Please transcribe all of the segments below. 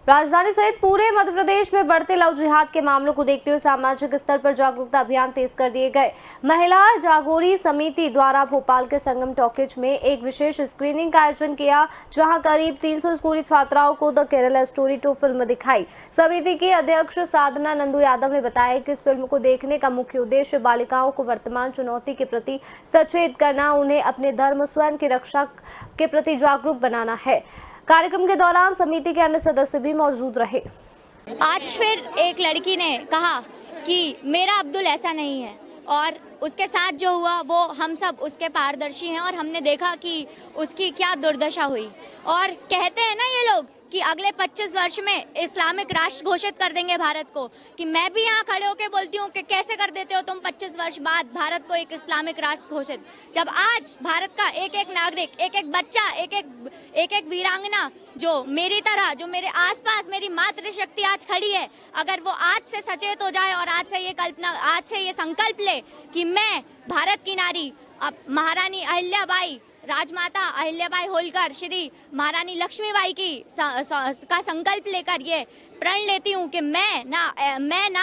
राजधानी सहित पूरे मध्य प्रदेश में बढ़ते लव जिहाद के मामलों को देखते हुए सामाजिक स्तर पर जागरूकता अभियान तेज कर दिए गए। महिला जागोरी समिति द्वारा भोपाल के संगम टॉकीज में एक विशेष स्क्रीनिंग का आयोजन किया, जहां करीब 300 स्कूली छात्राओं को द केरला स्टोरी 2 फिल्म दिखाई। समिति की अध्यक्ष साधना नंदू यादव ने बताया कि इस फिल्म को देखने का मुख्य उद्देश्य बालिकाओं को वर्तमान चुनौती के प्रति सचेत करना, उन्हें अपने धर्म स्वयं की रक्षा के प्रति जागरूक बनाना है। कार्यक्रम के दौरान समिति के अन्य सदस्य भी मौजूद रहे। आज फिर एक लड़की ने कहा कि मेरा अब्दुल ऐसा नहीं है, और उसके साथ जो हुआ वो हम सब उसके पारदर्शी हैं, और हमने देखा कि उसकी क्या दुर्दशा हुई। और कहते हैं ना ये लोग कि अगले 25 वर्ष में इस्लामिक राष्ट्र घोषित कर देंगे भारत को, कि मैं भी यहाँ खड़े होकर बोलती हूँ कि कैसे कर देते हो तुम 25 वर्ष बाद भारत को एक इस्लामिक राष्ट्र घोषित, जब आज भारत का एक एक नागरिक, एक एक बच्चा, एक एक वीरांगना जो मेरी तरह, जो मेरे आसपास मेरी मातृशक्ति आज खड़ी है, अगर वो आज से सचेत हो जाए और आज से ये संकल्प ले कि मैं भारत की नारी, अब महारानी अहिल्याबाई, राजमाता अहिल्याबाई होलकर, श्री महारानी लक्ष्मीबाई की का संकल्प लेकर ये प्रण लेती हूँ कि मैं ना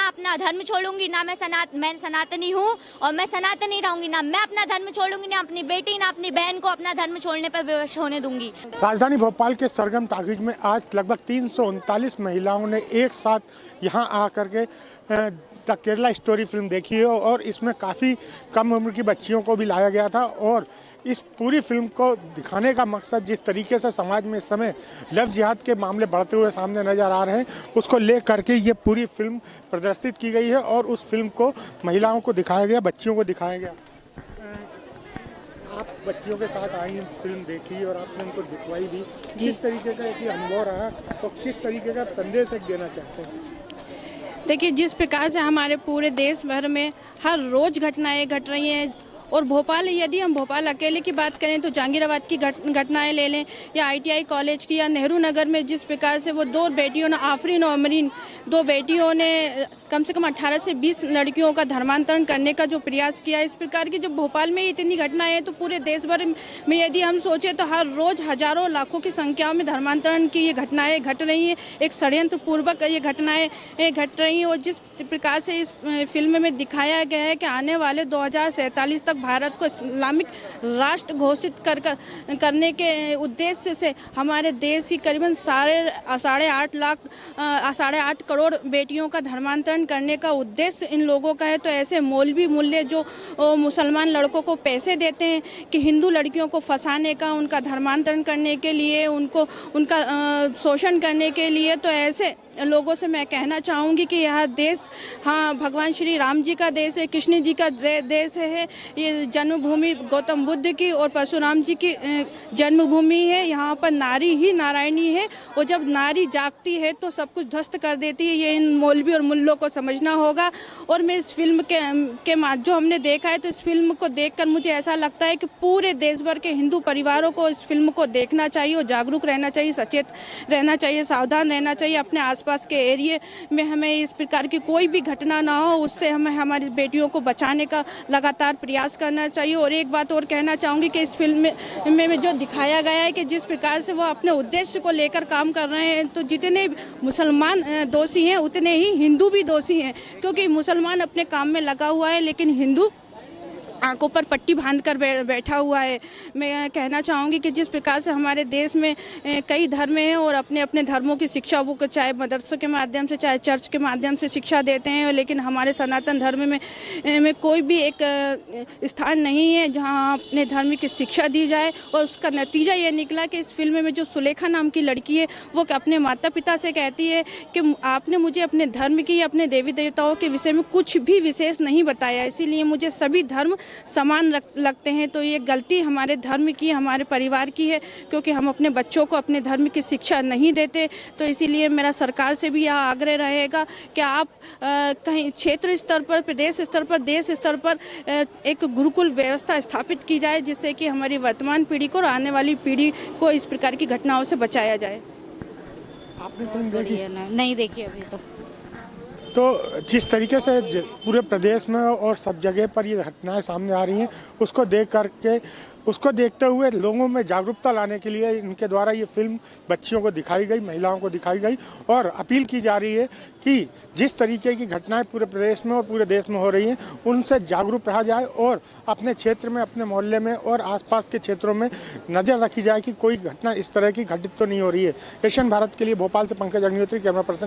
अपना धर्म छोड़ूंगी, ना मैं सनातनी हूँ और मैं सनातनी रहूंगी, ना मैं अपना धर्म छोड़ूंगी, ना अपनी बेटी ना अपनी बहन को अपना धर्म छोड़ने पर विवश होने दूंगी। राजधानी भोपाल के सरगम टॉकीज में आज लगभग 339 महिलाओं ने एक साथ यहाँ आकर के द केरला स्टोरी फिल्म देखी है, और इसमें काफ़ी कम उम्र की बच्चियों को भी लाया गया था। और इस पूरी फिल्म को दिखाने का मकसद, जिस तरीके से समाज में इस समय लव जिहाद के मामले बढ़ते हुए सामने नज़र आ रहे हैं, उसको ले करके ये पूरी फिल्म प्रदर्शित की गई है और उस फिल्म को महिलाओं को दिखाया गया, बच्चियों को दिखाया गया। आप बच्चियों के साथ आई, फिल्म देखी और आपने उनको दिखवाई भी, किस तरीके का एक अनुभव रहा तो किस तरीके का संदेश देना चाहते हैं? देखिए, जिस प्रकार से हमारे पूरे देश भर में हर रोज़ घटनाएं घट रही हैं, और भोपाल, यदि हम भोपाल अकेले की बात करें तो जहांगीराबाद की घटनाएं ले लें, या ITI कॉलेज की, या नेहरू नगर में जिस प्रकार से वो दो बेटियों ने, आफरीन और अमरीन, दो बेटियों ने कम से कम 18 से 20 लड़कियों का धर्मांतरण करने का जो प्रयास किया, इस प्रकार की जब भोपाल में इतनी घटनाएं हैं तो पूरे देश भर में यदि हम सोचें तो हर रोज़ हजारों लाखों की संख्याओं में धर्मांतरण की ये घटनाएं घट रही हैं। एक षड्यंत्र पूर्वक ये घटनाएं घट रही हैं, और जिस प्रकार से इस फिल्म में दिखाया गया है कि आने वाले 2047 तक भारत को इस्लामिक राष्ट्र घोषित करने के उद्देश्य से हमारे देश की करीबन 8.5 करोड़ बेटियों का धर्मांतरण करने का उद्देश्य इन लोगों का है। तो ऐसे मौलवी मूल्य जो मुसलमान लड़कों को पैसे देते हैं कि हिंदू लड़कियों को फंसाने का, उनका धर्मांतरण करने के लिए, उनका शोषण करने के लिए, तो ऐसे लोगों से मैं कहना चाहूँगी कि यह देश, हाँ, भगवान श्री राम जी का देश है, कृष्ण जी का देश है। ये जन्मभूमि गौतम बुद्ध की और परशुराम जी की जन्मभूमि है। यहाँ पर नारी ही नारायणी है, और जब नारी जागती है तो सब कुछ ध्वस्त कर देती है। ये इन मौलवी और मुल्लों को समझना होगा। और मैं इस फिल्म के जो हमने देखा है, तो इस फिल्म को देखकर मुझे ऐसा लगता है कि पूरे देश भर के हिंदू परिवारों को इस फिल्म को देखना चाहिए और जागरूक रहना चाहिए, सचेत रहना चाहिए, सावधान रहना चाहिए। अपने आसपास के एरिया में हमें इस प्रकार की कोई भी घटना ना हो, उससे हमें हमारी बेटियों को बचाने का लगातार प्रयास करना चाहिए। और एक बात और कहना चाहूँगी कि इस फिल्म में जो दिखाया गया है कि जिस प्रकार से वो अपने उद्देश्य को लेकर काम कर रहे हैं, तो जितने मुसलमान दोषी हैं उतने ही हिंदू भी दोषी हैं, क्योंकि मुसलमान अपने काम में लगा हुआ है लेकिन हिंदू आंखों पर पट्टी बांध कर बैठा हुआ है। मैं कहना चाहूँगी कि जिस प्रकार से हमारे देश में कई धर्म हैं और अपने अपने धर्मों की शिक्षा वो चाहे मदरसों के माध्यम से, चाहे चर्च के माध्यम से शिक्षा देते हैं, लेकिन हमारे सनातन धर्म में कोई भी एक स्थान नहीं है जहाँ अपने धर्म की शिक्षा दी जाए। और उसका नतीजा ये निकला कि इस फिल्म में जो सुलेखा नाम की लड़की है, वो अपने माता पिता से कहती है कि आपने मुझे अपने धर्म की, अपने देवी देवताओं के विषय में कुछ भी विशेष नहीं बताया, इसीलिए मुझे सभी धर्म समान लगते हैं। तो ये गलती हमारे धर्म की, हमारे परिवार की है, क्योंकि हम अपने बच्चों को अपने धर्म की शिक्षा नहीं देते। तो इसीलिए मेरा सरकार से भी यह आग्रह रहेगा कि आप कहीं क्षेत्र स्तर पर, प्रदेश स्तर पर, देश स्तर पर एक गुरुकुल व्यवस्था स्थापित की जाए, जिससे कि हमारी वर्तमान पीढ़ी को और आने वाली पीढ़ी को इस प्रकार की घटनाओं से बचाया जाए। आपने फिल्म देखी? नहीं देखी अभी तो जिस तरीके से पूरे प्रदेश में और सब जगह पर ये घटनाएं सामने आ रही हैं, उसको देखते हुए लोगों में जागरूकता लाने के लिए इनके द्वारा ये फिल्म बच्चियों को दिखाई गई, महिलाओं को दिखाई गई और अपील की जा रही है कि जिस तरीके की घटनाएं पूरे प्रदेश में और पूरे देश में हो रही हैं, उनसे जागरूक रहा जाए और अपने क्षेत्र में, अपने मोहल्ले में और आसपास के क्षेत्रों में नज़र रखी जाए कि कोई घटना इस तरह की घटित तो नहीं हो रही है। एशियन भारत के लिए भोपाल से पंकज अग्निहोत्री, कैमरा पर्सन।